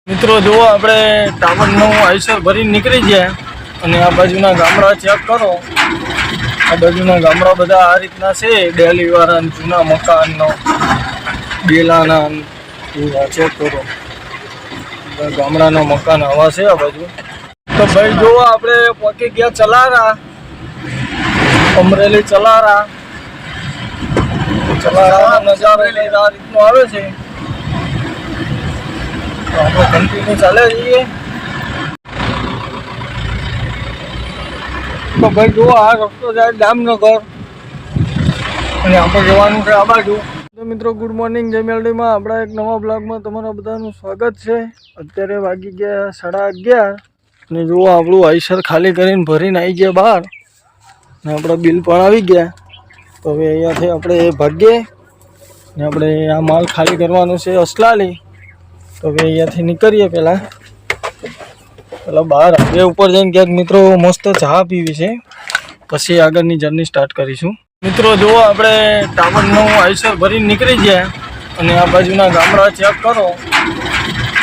મિત્રો જુઓ આપણે ટાવરનું આઈસર ભરીને નીકળી ગયા અને આ બાજુના ગામડા ચેક કરો। આ બાજુના ગામડા બધા આ રીતના છે, ડેલી વાળા જૂના મકાનનો બેલાના ચેક કરો। ગામડાના મકાન આવા છે આ બાજુ। તો ભાઈ જુઓ આપણે પહોંચી ગયા ચલારા, અમરેલી ચલારા નજારો આ રીતનો આવે છે। આપણે કન્ટિન્યુ ચાલે જઈએ। તો ભાઈ જુઓ આ રસ્તો જાય જામનગર અને આપણે જવાનું છે આ બાજુ। તો મિત્રો ગુડ મોર્નિંગ, જય મેલડીમાં આપણા એક નવા બ્લોગમાં તમારા બધાનું સ્વાગત છે। અત્યારે વાગી ગયા 11:30 અને જુઓ આપણું આઈસર ખાલી કરીને ભરીને આવી ગયા બહાર ને આપણા બિલ પણ આવી ગયા। તો હવે અહીંયાથી આપણે ભાગીએ ને આપણે આ માલ ખાલી કરવાનો છે અસલાલી। તો હવે અહીંયાથી નીકળીએ પહેલાં બહાર હાઈવે ઉપર જઈને ક્યાંક મિત્રો મસ્ત ચા પીવી છે, પછી આગળની જર્ની સ્ટાર્ટ કરીશું। મિત્રો જુઓ આપણે ટાવરનું આઈસર ભરીને નીકળી ગયા અને આ બાજુના ગામડા ચેક કરો।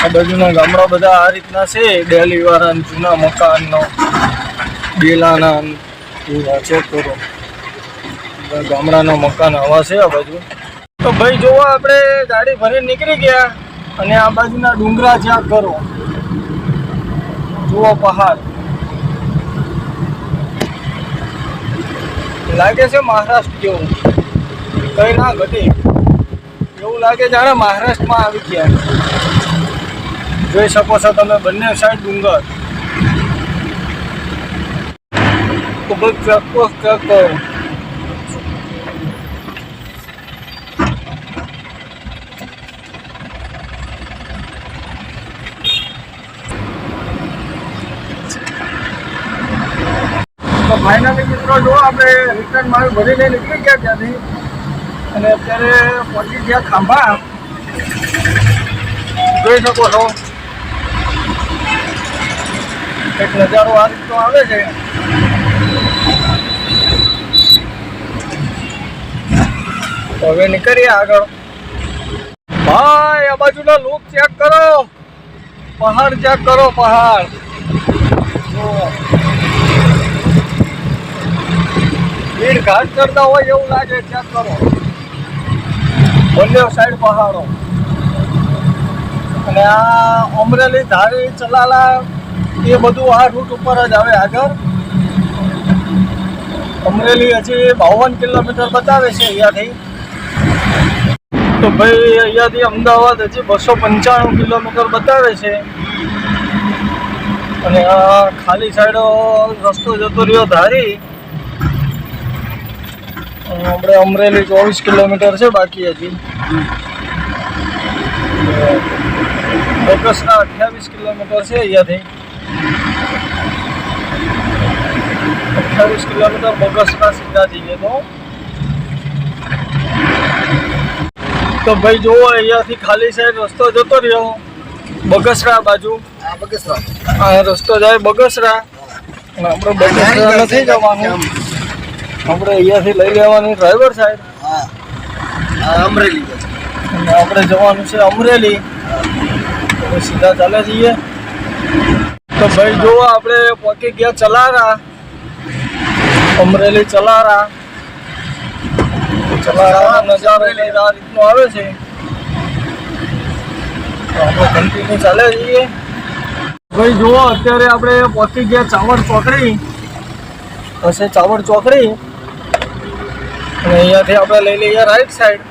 આ બાજુના ગામડા બધા આ રીતના છે, ડેલી વાળા જૂના મકાનનો બેલાના ચેક કરો। ગામડાના મકાન આવા છે આ બાજુ। તો ભાઈ જુઓ આપણે ગાડી ભરીને નીકળી ગયા અને આ બાજુના ડુંગરા ચેક કરો, જુઓ પહાડ લાગે છે મહારાષ્ટ્ર જેવું, કઈ ના ઘટે એવું લાગે જાણે મહારાષ્ટ્રમાં આવી ગયા। જોઈ શકો છો તમે બંને સાઈડ ડુંગર, ખૂબ જ ચોક્કસ ચેક કરો। તો ફાઇનલી મિત્રો જો આપણે રિટર્ન માલ ભરીને નીકળી ગયા ત્યાંથી અને અત્યારે પહોંચી ગયા ખાંભા। જોઈ શકો છો એક નજારો આ રીતનો આવે છે। તો હવે નીકળીએ આગળ। ભાઈ આ બાજુના લુક ચેક કરો, પહાડ ચેક કરો, પહાડ ભીડ ઘાટ કરતા હોય એવું લાગે, ચેક કરો બંને સાઈડ પહાડો। અને આ અમરેલી, ધારી, ચલાલા એ બધું આ રૂટ ઉપર જ આવે આગળ। અમરેલી હજી 52 કિલોમીટર બતાવે છે અહીંયાથી। તો ભાઈ અહીંયાથી અમદાવાદ હજી 295 કિલોમીટર બતાવે છે। અને આ ખાલી સાઈડ રસ્તો જતો રહ્યો ધારી, આપણે અમરેલી 24 કિલોમીટર છે બાકી હજી। બગસરા 28 કિલોમીટર છે અહીંયાથી, 28 કિલોમીટર બગસરા સીધા જઈએ તો ભાઈ જુઓ અહીંયાથી ખાલી સાઈડ રસ્તો જતો રહ્યો બગસરા બાજુ। આ રસ્તો જાય બગસરા અને આપણે બગસરા નથી જવાનું, આપણે અહીંયાથી લઈ લેવાની ડ્રાઈવર સાઈડ અમરેલી અને આપણે જવાનું છે અમરેલી। તો સીધા ચાલે જઈએ। તો ભાઈ જુઓ આપણે પહોંચી ગયા ચલારા, અમરેલી ચલારા નજારો આ રીતનો આવે છે। તો આપણે કન્ટિન્યુ ચાલે જઈએ। ભાઈ જુઓ અત્યારે આપણે પહોંચી ગયા ચાવડ ચોકડી, પછી ચાવડ ચોકડી અને અહીંયાથી આપણે લઈ લઈએ રાઈટ સાઈડ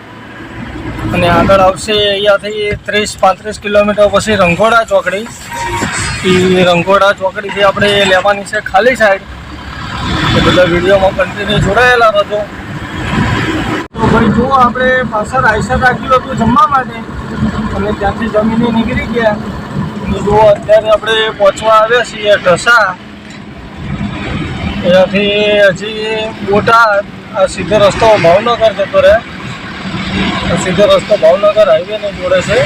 અને આગળ આવશે અહીંયાથી 30-35 કિલોમીટર પછી રંઘોડા ચોકડી। એ રંઘોડા ચોકડીથી આપણે લેવાની છે ખાલી સાઈડ। એ બધા વિડીયોમાં કન્ટિન્યુ જોડાયેલા રહેજો। તો ભાઈ જુઓ આપણે પાછળ આઈસર રાખ્યું હતું જમવા માટે અને ત્યાંથી જમીને નીકળી ગયા। જુઓ અત્યારે આપણે પહોંચવા આવ્યા છીએ ઢસા। ત્યાંથી હજી બોટાદ આ સીધો રસ્તો ભાવનગર જતો રહે, સીધો રસ્તો ભાવનગર હાઈવેને જોડે છે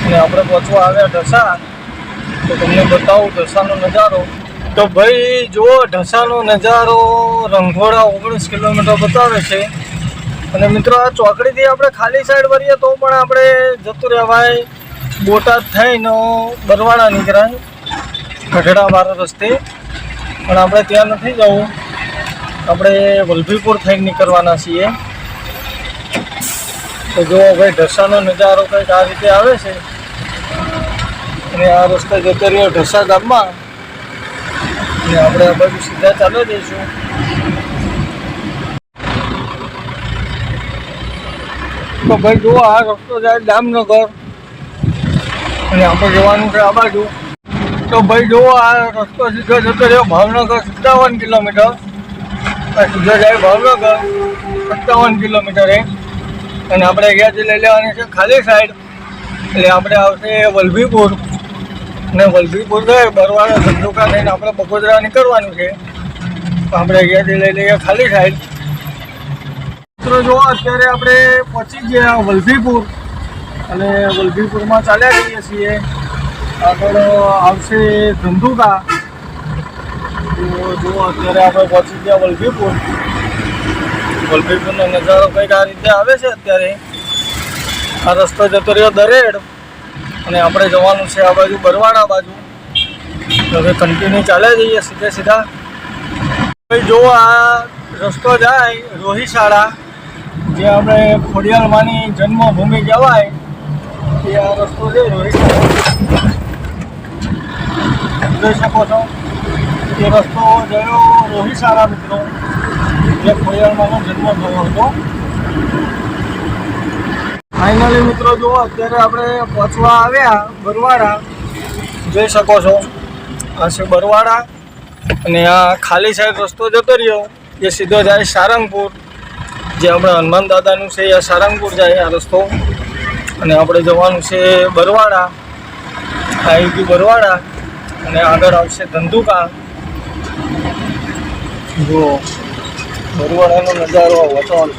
અને આપણે પહોંચવા આવ્યા ઢસા। તો તમને બતાવું ઢસાનો નજારો। તો ભાઈ જુઓ ઢસાનો નજારો રંઘોડા 19 કિલોમીટર બતાવે છે અને મિત્રો આ ચોકડીથી આપણે ખાલી સાઈડ ભરીએ તો પણ આપણે જતું રહેવાય બોટાદ થઈને બરવાડા નીકળાય ગઢડા વાળા રસ્તે, પણ આપણે ત્યાં નથી જવું, આપણે વલભીપુર થઈને નીકળવાના છીએ. તો જો ભાઈ ઢસાનો નજારો કંઈક આ રીતે આવે છે અને આ રસ્તે જતો રહ્યો ઢસા ગામમાં અને આપણે આ બાજુ સીધા ચાલી જઈશું. તો ભાઈ જુઓ આ રસ્તો જાય દામનગર અને આપણે જવાનું છે આ બાજુ. તો ભાઈ જુઓ આ રસ્તો સીધો જતો રહ્યો ભાવનગર 57 કિલોમીટર, સીધો જાય ભાવનગર 57 કિલોમીટર અને આપણે અહીંયાથી લઈ લેવાની છે ખાલી સાઈડ, એટલે આપણે આવશે વલભીપુર અને વલભીપુર ગઈ બરવાડા ધંધુકા થઈને આપણે બગોદરા નીકળવાનું છે. તો આપણે અહીંયાથી લઈ લઈએ ખાલી સાઈડ. મિત્રો જો અત્યારે આપણે પહોંચી ગયા વલભીપુર અને વલભીપુરમાં ચાલ્યા જઈએ છીએ. આગળ આવશે ધંધુકા. તો જો અત્યારે આપણે પહોંચી ગયા વલભીપુર. વલભીપુરનો નજારો કંઈક આ રીતે આવે છે. અત્યારે આ રસ્તો જતો રહ્યો દરેડ અને આપણે જવાનું છે આ બાજુ બરવાડા બાજુ. હવે કન્ટિન્યુ ચાલ્યા જઈએ સીધે સીધા. ભાઈ જો આ રસ્તો જાય રોહિશાળા, જે આપણે ખોડિયાલમાંની જન્મભૂમિ કહેવાય, એ આ રસ્તો છે રોહિશાળા. જોઈ શકો છો એ રસ્તો ગયો રોહિશાળા મિત્રો, જે ખોડિયાલમાંનો જન્મ થયો હતો. ફાઇનલી મિત્રો જુઓ અત્યારે આપણે પહોંચવા આવ્યા બરવાડા. જોઈ શકો છો આ છે બરવાડા અને આ ખાલી સાઈડ રસ્તો જતો રહ્યો એ સીધો જાય સારંગપુર, જે આપણે હનુમાન દાદાનું છે એ સારંગપુર જાય આ રસ્તો. અને આપણે જવાનું છે બરવાડા, આવી ગયું બરવાડા અને આગળ આવશે ધંધુકા. જુઓ બરવાડાનો નજારો વચન.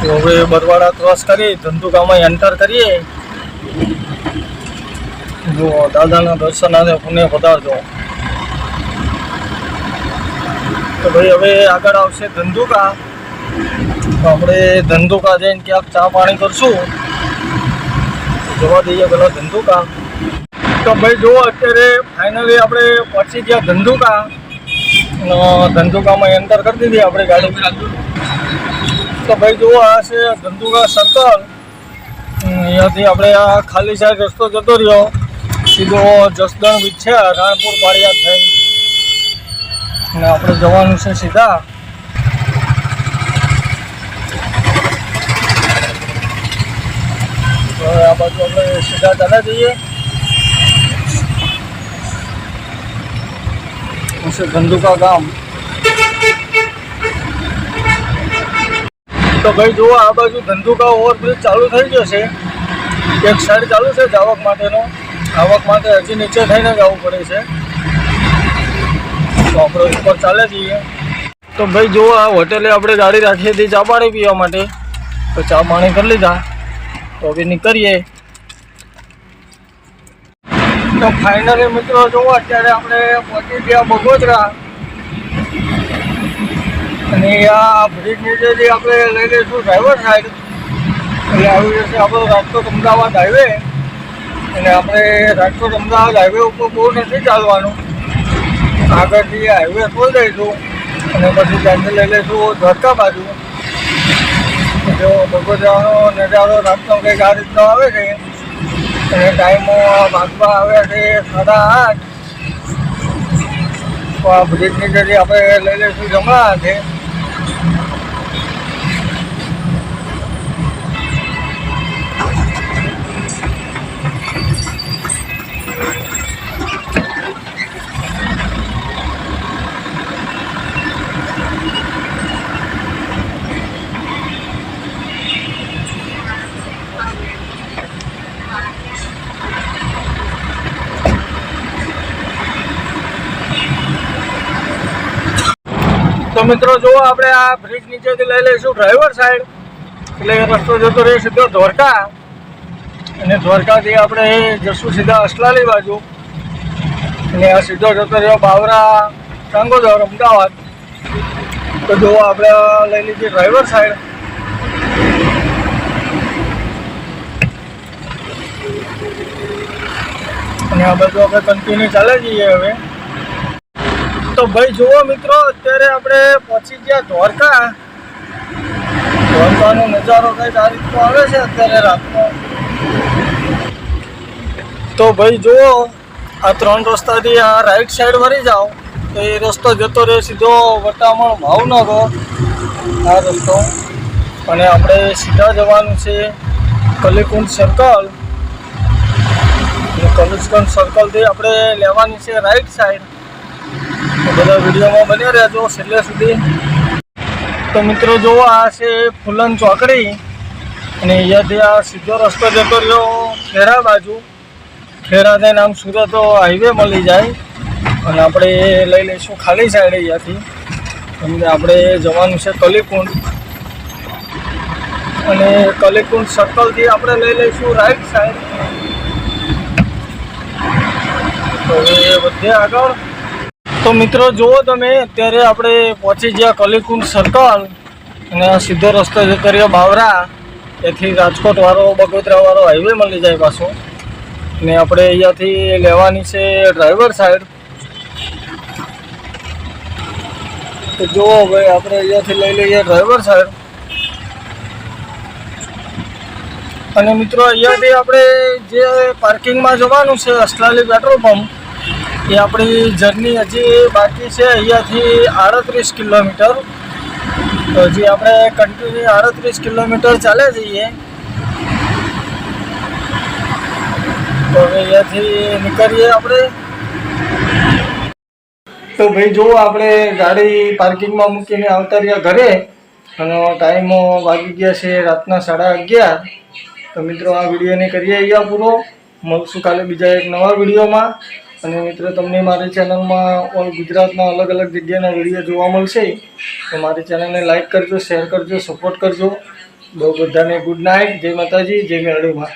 તો હવે બરવાડા ક્રોસ કરી ધંધુકામાં એન્ટર કરીએ. જુઓ દાદાના દર્શન આજે પુણે પધારજો. તો ભાઈ હવે આગળ આવશે ધંધુકા. તો આપણે ધંધુકા જઈને ક્યાંક ચા પાણી કરશું. જવા દઈએ પેલા ધંધુકા. તો ભાઈ જુઓ અત્યારે ફાઇનલી આપણે પહોંચી ગયા ધંધુકા. ધંધુકામાં એન્ટર કરી દીધી આપણે ગાડી. તો ભાઈ જુઓ આ છે ધંધુકા સર્કલ. અહીંયાથી આપણે આ ખાલી સાઈડ રસ્તો જતો રહ્યો સીધો જસદણ વિછ્યા રાણપુર પાળિયાદ થઈ અને આપણે જવાનું છે સીધા. તો આ બાજુ આપણે સીધા ચાલ્યા જઈએ. ધંધુકા ગામ. તો ભાઈ જુઓ આ બાજુ ધંધુકા ઓવરબ્રિજ ચાલુ થઈ ગયો છે. એક સાઈડ ચાલુ છે જાવક માટેનો, આવક માટે હજી નીચે થઈને જવું પડે છે. તો આપણે ઉપર ચાલે જઈએ. તો ભાઈ જુઓ આ હોટેલે આપણે ગાડી રાખી હતી ચા પાણી પીવા માટે. તો ચા પાણી કરી લીધા. તો હવે નીકળીએ. તો ફાઇનલી મિત્રો જુઓ અત્યારે આપણે પહોંચી ગયા બગોદરા અને આ બ્રિજ નીચેથી આપણે લઈ લઈશું ડ્રાઈવર સાઈડ, એટલે આવી જશે આપણો રાજકોટ અમદાવાદ હાઈવે. અને આપણે રાજકોટ અમદાવાદ હાઈવે ઉપર બહુ નથી ચાલવાનું, આગળથી હાઈવે ખોલી દઈશું અને પછી ત્યાંથી લઈ લઈશું દ્વારકા બાજુ. જો બગોદરાનો નજારો રાતનો કંઈક આ રીતનો આવે છે અને ટાઈમો વાગવા આવ્યા છે 8:30. તો આ બ્રિજ નીચેથી આપણે લઈ લઈશું જમણા હાથે. તો મિત્રો જુઓ આપણે આ બ્રિજ નીચેથી લઈ લઈશું ડ્રાઈવર સાઈડ, એટલે એ રસ્તો જતો રહે સીધો દ્વારકા અને દ્વારકાથી આપણે જશું સીધા અસલાલી બાજુ અને આ સીધો જતો રહ્યો બાવરા કાંગોદર અમદાવાદ. તો જુઓ આપણે લઈ લીધી ડ્રાઈવર સાઈડ અને આ બધું આપણે કન્ટિન્યુ ચાલે જઈએ હવે. તો ભાઈ જુઓ મિત્રો, અત્યારે આપણે પહોંચી ગયા દ્વારકા. દ્વારકાનો નજારો કંઈક આ રીતનો આવે છે અત્યારે રાતનો. તો ભાઈ જુઓ, આ 3 રસ્તાથી આ રાઈટ સાઈડ વળી જાઓ તો એ રસ્તો જતો રહે સીધો વટામણ ભાવનગર, આ રસ્તો. અને આપણે સીધા જવાનું છે કલીકુંડ સર્કલ. કલીકુંડ સર્કલથી આપણે લેવાની છે રાઈટ સાઈડ. તો બધા વિડીયોમાં બન્યા રહેજો છેલ્લે સુધી. તો મિત્રો જુઓ, આ છે ફૂલન ચોકડી અને અહીંયાથી આ સીધો રસ્તો જતો રહ્યો ખેડા બાજુ. ખેડા થઈને આમ સુરત હાઈવે મળી જાય અને આપણે લઈ લઈશું ખાલી સાઈડ અહીંયાથી. અને આપણે જવાનું છે કલીકુંડ અને કલીકુંડ સર્કલથી આપણે લઈ લઈશું રાઈટ સાઈડ. તો એ વધે આગળ. તો મિત્રો જુઓ તમે, અત્યારે આપણે પહોંચી ગયા કલીકુંડ સર્કલ અને આ સીધો રસ્તો જતો રહ્યો બાવરા. એથી રાજકોટવાળો બગોદરાવાળો હાઈવે મળી જાય પાછો. ને આપણે અહીંયાથી લેવાની છે ડ્રાઈવર સાઈડ. તો જુઓ ભાઈ, આપણે અહીંયાથી લઈ લઈએ ડ્રાઈવર સાઈડ. અને મિત્રો અહીંયાથી આપણે જે પાર્કિંગમાં જવાનું છે અસલાલી પેટ્રોલ પંપ, એ આપણી જર્ની હજી બાકી છે અહીંયાથી 38 કિલોમીટર. તો હજી આપણે કન્ટિન્યુ 38 કિલોમીટર ચાલે જઈએ. તો હવે અહીંયાથી નીકળીએ આપણે. તો ભાઈ જુઓ, આપણે ગાડી પાર્કિંગમાં મૂકીને આવતા રહ્યા ઘરે અને ટાઈમ વાગી ગયા છે રાતના 11:30. તો મિત્રો આ વિડીયોને કરીએ અહીંયા પૂરો. મળશું કાલે બીજા એક નવા વિડીયોમાં. અને મિત્રો તમને મારી ચેનલમાં ઓલ ગુજરાતના અલગ અલગ જગ્યાના વિડીયો જોવા મળશે. તો મારી ચેનલને લાઈક કરજો, શેર કરજો, સપોર્ટ કરજો. બધાને ગુડ નાઇટ. જય માતાજી, જય મેરડીમાં.